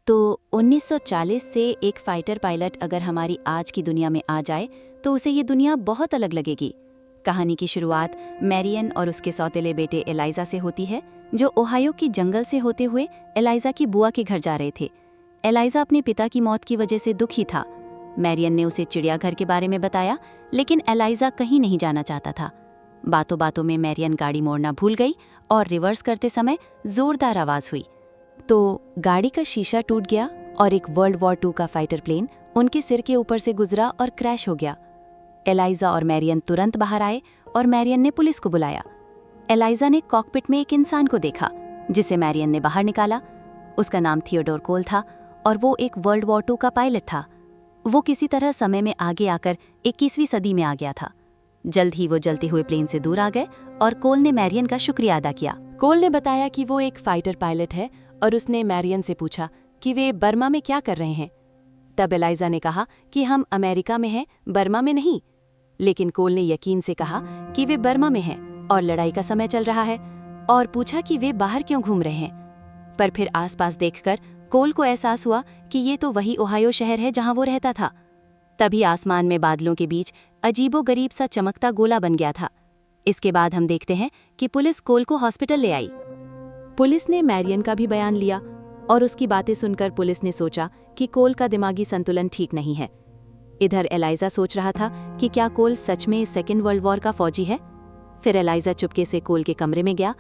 तो 1940 से एक फाइटर पायलट अगर हमारी आज की दुनिया में आ जाए तो उसे ये दुनिया बहुत अलग लगेगी। कहानी की शुरुआत मैरियन और उसके सौतेले बेटे एलाइजा से होती है, जो ओहायो की जंगल से होते हुए एलाइजा की बुआ के घर जा रहे थे। एलाइजा अपने पिता की मौत की वजह से दुखी था। मैरियन ने उसे चिड़ियाघर के बारे में बताया, लेकिन एलाइजा कहीं नहीं जाना चाहता था। बातों बातों में मैरियन गाड़ी मोड़ना भूल गई और रिवर्स करते समय जोरदार आवाज हुई तो गाड़ी का शीशा टूट गया और एक वर्ल्ड वॉर 2 का फाइटर प्लेन उनके सिर के ऊपर से गुजरा और क्रैश हो गया। एलाइजा और मैरियन तुरंत बाहर आए और मैरियन ने पुलिस को बुलाया। एलाइजा ने कॉकपिट में एक इंसान को देखा, जिसे मैरियन ने बाहर निकाला। उसका नाम थियोडोर कोल था और वो एक वर्ल्ड वॉर 2 का पायलट था। वो किसी तरह समय में आगे आकर 21वीं सदी में आ गया था। जल्द ही वो जलते हुए प्लेन से दूर आ गए और कोल ने मैरियन का शुक्रिया अदा किया। कोल ने बताया कि वो एक फाइटर पायलट है और उसने मैरियन से पूछा कि वे बर्मा में क्या कर रहे हैं। तब एलाइजा ने कहा कि हम अमेरिका में हैं, बर्मा में नहीं। लेकिन कोल ने यकीन से कहा कि वे बर्मा में हैं और लड़ाई का समय चल रहा है, और पूछा कि वे बाहर क्यों घूम रहे हैं। पर फिर आसपास देखकर कोल को एहसास हुआ कि ये तो वही ओहायो शहर है जहां वो रहता था। तभी आसमान में बादलों के बीच अजीबोगरीब सा चमकता गोला बन गया था। इसके बाद हम देखते हैं कि पुलिस कोल को हॉस्पिटल ले आई। पुलिस ने मैरियन का भी बयान लिया और उसकी बातें सुनकर पुलिस ने सोचा कि कोल का दिमागी संतुलन ठीक नहीं है। इधर एलाइजा सोच रहा था कि क्या कोल सच में सेकेंड वर्ल्ड वॉर का फौजी है। फिर एलाइजा चुपके से कोल के कमरे में गया।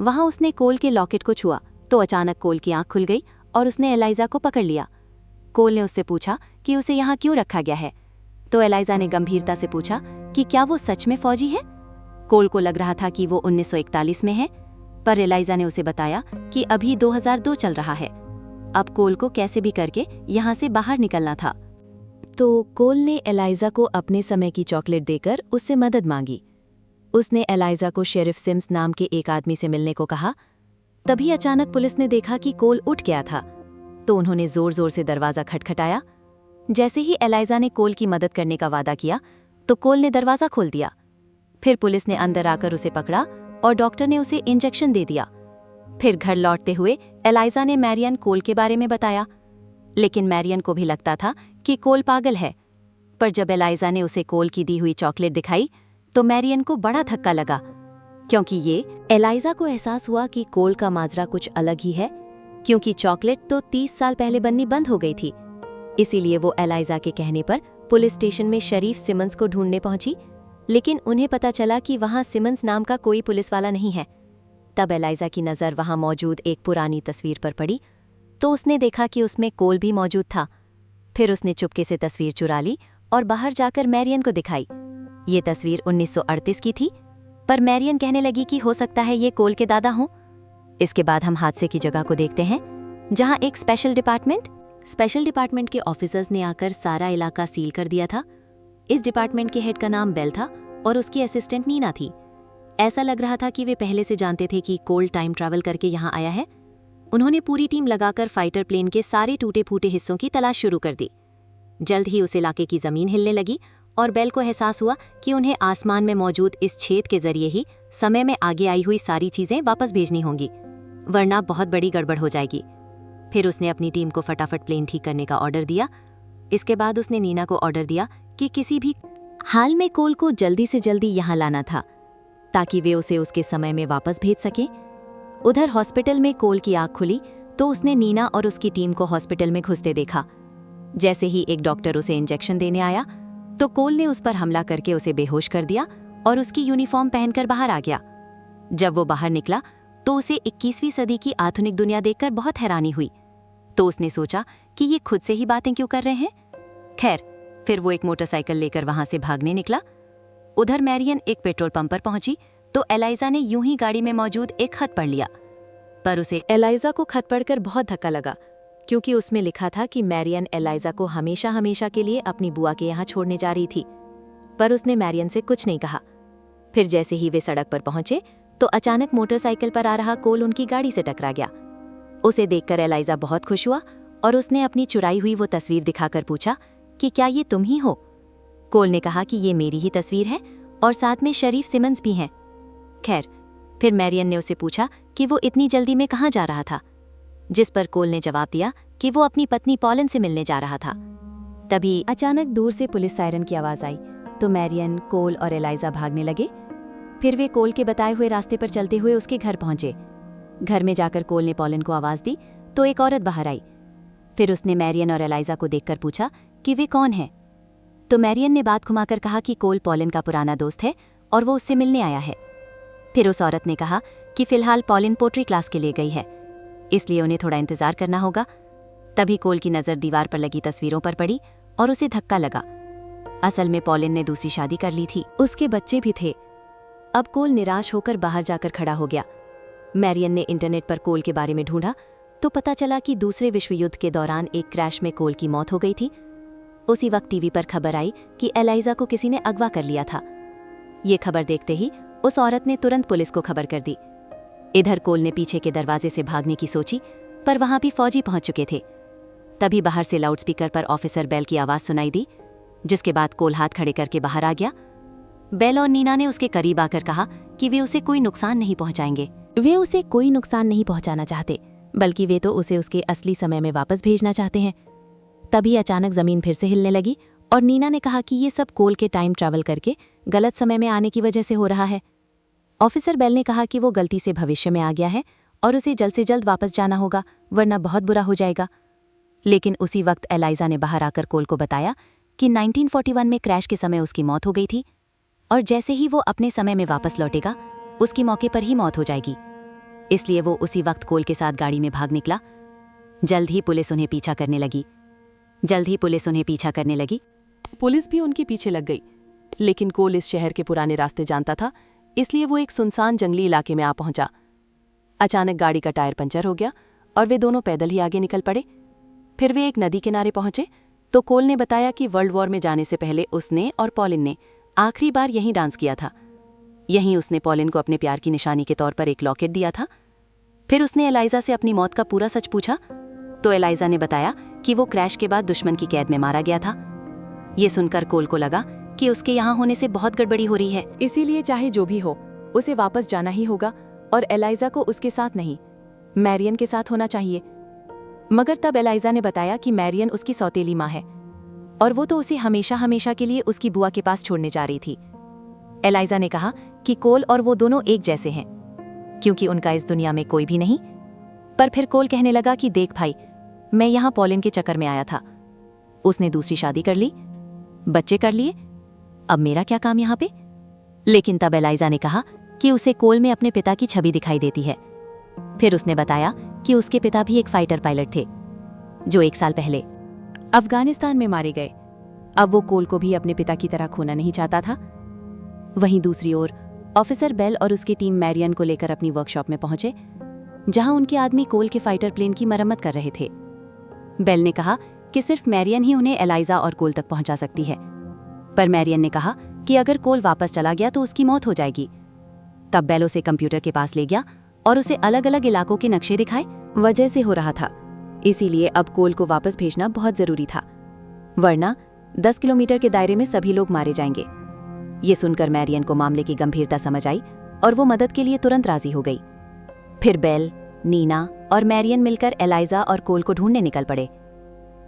वहां उसने कोल के लॉकेट को छुआ तो अचानक कोल की आंख खुल गई और उसने एलाइजा को पकड़ लिया। कोल ने उससे पूछा कि उसे यहाँ क्यों रखा गया है। तो एलाइजा ने गंभीरता से पूछा कि क्या वो सच में फौजी है। कोल को लग रहा था कि वो 1941 में है, पर एलाइजा ने उसे बताया कि अभी 2002 चल रहा है। अब कोल को कैसे भी करके यहाँ से बाहर निकलना था। तो कोल ने एलाइजा को अपने समय की चॉकलेट देकर उससे मदद मांगी। उसने एलाइजा को शेरिफ सिम्स नाम के एक आदमी से मिलने को कहा। तभी अचानक पुलिस ने देखा कि कोल उठ गया था, तो उन्होंने जोर जोर से दरवाजा खटखटाया। जैसे ही एलाइजा ने कोल की मदद करने का वादा किया तो कोल ने दरवाजा खोल दिया। फिर पुलिस ने अंदर आकर उसे पकड़ा और डॉक्टर ने उसे इंजेक्शन दे दिया। फिर घर लौटते हुए एलाइजा ने मैरियन कोल के बारे में बताया, लेकिन मैरियन को भी लगता था कि कोल पागल है। पर जब एलाइजा ने उसे कोल की दी हुई चॉकलेट दिखाई तो मैरियन को बड़ा धक्का लगा, क्योंकि ये एलाइजा को एहसास हुआ कि कोल का माजरा कुछ अलग ही है, क्योंकि चॉकलेट तो 30 साल पहले बननी बंद हो गई थी। इसीलिए वो एलाइजा के कहने पर पुलिस स्टेशन में शरीफ सिमंस को ढूंढने पहुंची, लेकिन उन्हें पता चला कि वहां सिमंस नाम का कोई पुलिस वाला नहीं है। तब एलाइजा की नज़र वहां मौजूद एक पुरानी तस्वीर पर पड़ी तो उसने देखा कि उसमें कोल भी मौजूद था। फिर उसने चुपके से तस्वीर चुरा ली और बाहर जाकर मैरियन को दिखाई। ये तस्वीर 1938 की थी, पर मैरियन कहने लगी कि हो सकता है ये कोल के दादा हों। इसके बाद हम हादसे की जगह को देखते हैं, जहां एक स्पेशल डिपार्टमेंट के ऑफिसर्स ने आकर सारा इलाका सील कर दिया था। इस डिपार्टमेंट के हेड का नाम बेल था और उसकी असिस्टेंट नीना थी। ऐसा लग रहा था कि वे पहले से जानते थे कि कोल टाइम ट्रैवल करके यहाँ आया है। उन्होंने पूरी टीम लगाकर फाइटर प्लेन के सारे टूटे फूटे हिस्सों की तलाश शुरू कर दी। जल्द ही उस इलाके की जमीन हिलने लगी और बेल को एहसास हुआ कि उन्हें आसमान में मौजूद इस छेद के जरिए ही समय में आगे आई हुई सारी चीजें वापस भेजनी होंगी, वरना बहुत बड़ी गड़बड़ हो जाएगी। फिर उसने अपनी टीम को फटाफट प्लेन ठीक करने का ऑर्डर दिया। इसके बाद उसने नीना को ऑर्डर दिया कि किसी भी हाल में कोल को जल्दी से जल्दी यहाँ लाना था, ताकि वे उसे उसके समय में वापस भेज सकें। उधर हॉस्पिटल में कोल की आँख खुली तो उसने नीना और उसकी टीम को हॉस्पिटल में घुसते देखा। जैसे ही एक डॉक्टर उसे इंजेक्शन देने आया तो कोल ने उस पर हमला करके उसे बेहोश कर दिया और उसकी यूनिफॉर्म पहनकर बाहर आ गया। जब वो बाहर निकला तो उसे 21वीं सदी की आधुनिक दुनिया देखकर बहुत हैरानी हुई। तो उसने सोचा कि ये खुद से ही बातें क्यों कर रहे हैं। खैर, फिर वो एक मोटरसाइकिल लेकर वहां से भागने निकला। उधर मैरियन एक पेट्रोल पंप पर पहुंची तो एलाइजा ने यूं ही गाड़ी में मौजूद एक खत पढ़ लिया। पर उसे एलाइजा को खत पढ़कर बहुत धक्का लगा, क्योंकि उसमें लिखा था कि मैरियन एलाइजा को हमेशा हमेशा के लिए अपनी बुआ के यहाँ छोड़ने जा रही थी। पर उसने मैरियन से कुछ नहीं कहा। फिर जैसे ही वे सड़क पर पहुंचे तो अचानक मोटरसाइकिल पर आ रहा कोल उनकी गाड़ी से टकरा गया। उसे देखकर एलाइजा बहुत खुश हुआ और उसने अपनी चुराई हुई वो तस्वीर दिखाकर पूछा कि क्या ये तुम ही हो। कोल ने कहा कि ये मेरी ही तस्वीर है और साथ में शरीफ सिमंस भी हैं। खैर, फिर मैरियन ने उसे पूछा कि वो इतनी जल्दी में कहाँ जा रहा था, जिस पर कोल ने जवाब दिया कि वो अपनी पत्नी पॉलिन से मिलने जा रहा था। तभी अचानक दूर से पुलिस सायरन की आवाज आई तो मैरियन, कोल और एलाइजा भागने लगे। फिर वे कोल के बताए हुए रास्ते पर चलते हुए उसके घर पहुंचे। घर में जाकर कोल ने पॉलिन को आवाज दी तो एक औरत बाहर आई। फिर उसने मैरियन और एलाइजा को देखकर पूछा कि वे कौन हैं। तो मैरियन ने बात घुमाकर कहा कि कोल पॉलिन का पुराना दोस्त है और वो उससे मिलने आया है। फिर उस औरत ने कहा कि फिलहाल पॉलिन पोट्री क्लास के लिए गई है, इसलिए उन्हें थोड़ा इंतजार करना होगा। तभी कोल की नज़र दीवार पर लगी तस्वीरों पर पड़ी और उसे धक्का लगा। असल में पॉलिन ने दूसरी शादी कर ली थी, उसके बच्चे भी थे। अब कोल निराश होकर बाहर जाकर खड़ा हो गया। मैरियन ने इंटरनेट पर कोल के बारे में ढूंढा तो पता चला कि दूसरे विश्व युद्ध के दौरान एक क्रैश में कोल की मौत हो गई थी। उसी वक्त टीवी पर खबर आई कि एलाइजा को किसी ने अगवा कर लिया था। ये खबर देखते ही उस औरत ने तुरंत पुलिस को खबर कर दी। इधर कोल ने पीछे के दरवाजे से भागने की सोची, पर वहां भी फौजी पहुंच चुके थे। तभी बाहर से लाउडस्पीकर पर ऑफिसर बेल की आवाज सुनाई दी, जिसके बाद कोल हाथ खड़े करके बाहर आ गया। बेल और नीना ने उसके करीब आकर कहा कि वे उसे कोई नुकसान नहीं पहुंचाएंगे। वे उसे कोई नुकसान नहीं पहुंचाना चाहते, बल्कि वे तो उसे उसके असली समय में वापस भेजना चाहते हैं। तभी अचानक जमीन फिर से हिलने लगी और नीना ने कहा कि ये सब कोल के टाइम ट्रैवल करके गलत समय में आने की वजह से हो रहा है। ऑफिसर बेल ने कहा कि वो गलती से भविष्य में आ गया है और उसे जल्द से जल्द वापस जाना होगा, वरना बहुत बुरा हो जाएगा। लेकिन उसी वक्त एलाइजा ने बाहर आकर कोल को बताया कि 1941 में क्रैश के समय उसकी मौत हो गई थी और जैसे ही वो अपने समय में वापस लौटेगा उसकी मौके पर ही मौत हो जाएगी। इसलिए वो उसी वक्त कोल के साथ गाड़ी में भाग निकला। जल्द ही पुलिस उन्हें पीछा करने लगी। पुलिस भी उनके पीछे लग गई, लेकिन कोल इस शहर के पुराने रास्ते जानता था, इसलिए वो एक सुनसान जंगली इलाके में आ पहुंचा। अचानक गाड़ी का टायर पंचर हो गया और वे दोनों पैदल ही आगे निकल पड़े। फिर वे एक नदी किनारे पहुंचे तो कोल ने बताया कि वर्ल्ड वॉर में जाने से पहले उसने और पॉलिन ने आखिरी बार यहीं डांस किया था। यहीं उसने पॉलिन को अपने प्यार की निशानी के तौर पर एक लॉकेट दिया था। फिर उसने एलाइजा से अपनी मौत का पूरा सच पूछा तो एलाइजा ने बताया कि वो क्रैश के बाद दुश्मन की कैद में मारा गया था। ये सुनकर कोल को लगा कि उसके यहाँ होने से बहुत गड़बड़ी हो रही है, इसीलिए चाहे जो भी हो उसे वापस जाना ही होगा और एलाइजा को उसके साथ नहीं, मैरियन के साथ होना चाहिए। मगर तब एलाइजा ने बताया कि मैरियन उसकी सौतेली माँ है और वो तो उसे हमेशा हमेशा के लिए उसकी बुआ के पास छोड़ने जा रही थी। एलाइजा ने कहा कि कोल और वो दोनों एक जैसे हैं, क्योंकि उनका इस दुनिया में कोई भी नहीं। पर फिर कोल कहने लगा कि देख भाई, मैं यहाँ पॉलिन के चक्कर में आया था। उसने दूसरी शादी कर ली, बच्चे कर लिए, अब मेरा क्या काम यहाँ पे। लेकिन तब एलाइजा ने कहा कि उसे कोल में अपने पिता की छवि दिखाई देती है। फिर उसने बताया कि उसके पिता भी एक फाइटर पायलट थे जो 1 साल पहले अफगानिस्तान में मारे गए। अब वो कोल को भी अपने पिता की तरह खोना नहीं चाहता था। वहीं दूसरी ओर ऑफिसर बेल और उसकी टीम मैरियन को लेकर अपनी वर्कशॉप में पहुंचे, जहां उनके आदमी कोल के फाइटर प्लेन की मरम्मत कर रहे थे। बेल ने कहा कि सिर्फ मैरियन ही उन्हें एलाइजा और कोल तक पहुंचा सकती है, पर मैरियन ने कहा कि अगर कोल वापस चला गया तो उसकी मौत हो जाएगी। तब बेल उसे कंप्यूटर के पास ले गया और उसे अलग अलग इलाकों के नक्शे दिखाए। वजह से हो रहा था, इसीलिए अब कोल को वापस भेजना बहुत जरूरी था, वरना 10 किलोमीटर के दायरे में सभी लोग मारे जाएंगे। ये सुनकर मैरियन को मामले की गंभीरता समझ आई और वो मदद के लिए तुरंत राजी हो गई। फिर बेल, नीना और मैरियन मिलकर एलाइजा और कोल को ढूंढने निकल पड़े।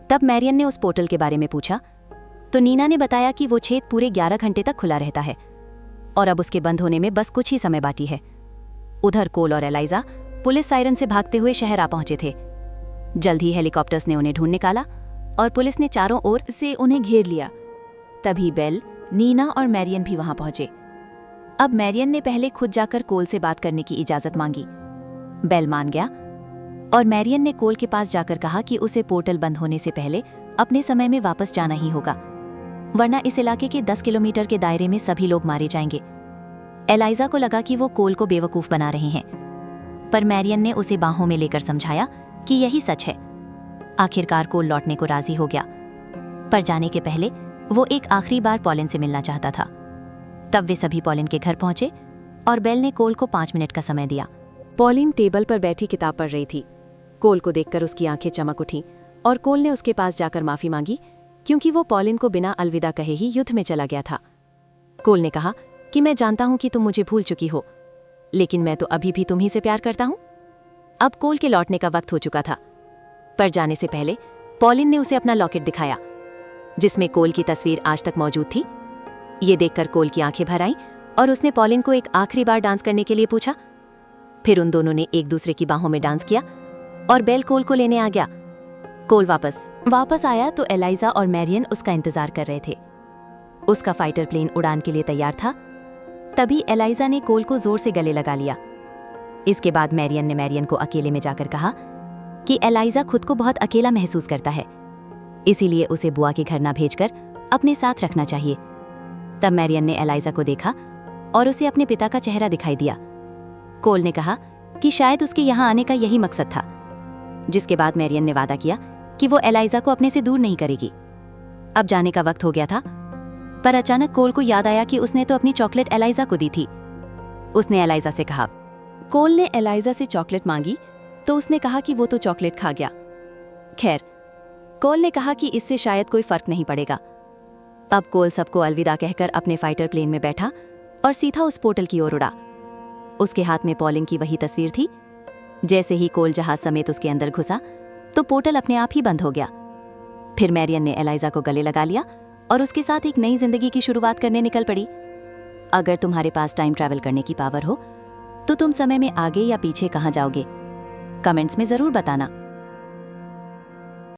तब मैरियन ने उस पोर्टल के बारे में पूछा तो नीना ने बताया कि वो छेद पूरे 11 घंटे तक खुला रहता है और अब उसके बंद होने में बस कुछ ही समय बाकी है। उधर कोल और एलाइजा पुलिस सायरन से भागते हुए शहर आ पहुंचे थे। जल्द ही हेलीकॉप्टर्स ने उन्हें ढूंढ निकाला और पुलिस ने चारों ओर से उन्हें घेर लिया। तभी बेल, नीना और मैरियन भी वहां पहुंचे। अब मैरियन ने पहले खुद जाकर कोल से बात करने की इजाजत मांगी। बेल मान गया और मैरियन ने कोल के पास जाकर कहा कि उसे पोर्टल बंद होने से पहले अपने समय में वापस जाना ही होगा, वरना इस इलाके के 10 किलोमीटर के दायरे में सभी लोग मारे जाएंगे। एलाइजा को लगा कि वो कोल को बेवकूफ बना रहे हैं, पर मैरियन ने उसे बाहों में लेकर समझाया कि यही सच है। आखिरकार कोल लौटने को राजी हो गया, पर जाने के पहले वो एक आखिरी बार पॉलिन से मिलना चाहता था। तब वे सभी पॉलिन के घर पहुंचे और बेल ने कोल को 5 मिनट का समय दिया। पॉलिन टेबल पर बैठी किताब पढ़ रही थी। कोल को देखकर उसकी आंखें चमक उठीं और कोल ने उसके पास जाकर माफी मांगी, क्योंकि वो पॉलिन को बिना अलविदा कहे ही युद्ध में चला गया था। कोल ने कहा कि मैं जानता हूं कि तुम मुझे भूल चुकी हो, लेकिन मैं तो अभी भी तुम्ही से प्यार करता हूं। अब कोल के लौटने का वक्त हो चुका था। पर जाने से पहले पॉलिन ने उसे अपना लॉकेट दिखाया, जिसमें कोल की तस्वीर आज तक मौजूद थी। ये देखकर कोल की आंखें भर आईं और उसने पॉलिन को एक आखिरी बार डांस करने के लिए पूछा। फिर उन दोनों ने एक दूसरे की बाहों में डांस किया और बेल कोल को लेने आ गया। कोल वापस आया तो एलाइजा और मैरियन उसका इंतजार कर रहे थे। उसका फाइटर प्लेन उड़ान के लिए तैयार था। तभी एलाइजा ने कोल को जोर से गले लगा लिया। इसके बाद मैरियन ने मैरियन को अकेले में जाकर कहा कि एलाइजा खुद को बहुत अकेला महसूस करता है, इसीलिए उसे बुआ के घर ना भेजकर अपने साथ रखना चाहिए। तब मैरियन ने एलाइजा को देखा और उसे अपने पिता का चेहरा दिखाई दिया। कोल ने कहा कि शायद उसके यहाँ आने का यही मकसद था, जिसके बाद मैरियन ने वादा किया कि वो एलाइजा को अपने से दूर नहीं करेगी। अब जाने का वक्त हो गया था, पर अचानक कोल को याद आया कि उसने तो अपनी चॉकलेट एलाइजा को दी थी। उसने एलाइजा से कहा। कोल ने एलाइजा से चॉकलेट मांगी तो उसने कहा कि वो तो चॉकलेट खा गया। खैर, कोल ने कहा कि इससे शायद कोई फर्क नहीं पड़ेगा। अब कोल सबको अलविदा कहकर अपने फाइटर प्लेन में बैठा और सीधा उस पोर्टल की ओर उड़ा। उसके हाथ में पॉलिन की वही तस्वीर थी। जैसे ही कोल जहाज समेत उसके अंदर घुसा तो पोर्टल अपने आप ही बंद हो गया। फिर मैरियन ने एलाइजा को गले लगा लिया और उसके साथ एक नई जिंदगी की शुरुआत करने निकल पड़ी। अगर तुम्हारे पास टाइम ट्रैवल करने की पावर हो तो तुम समय में आगे या पीछे कहाँ जाओगे? कमेंट्स में जरूर बताना।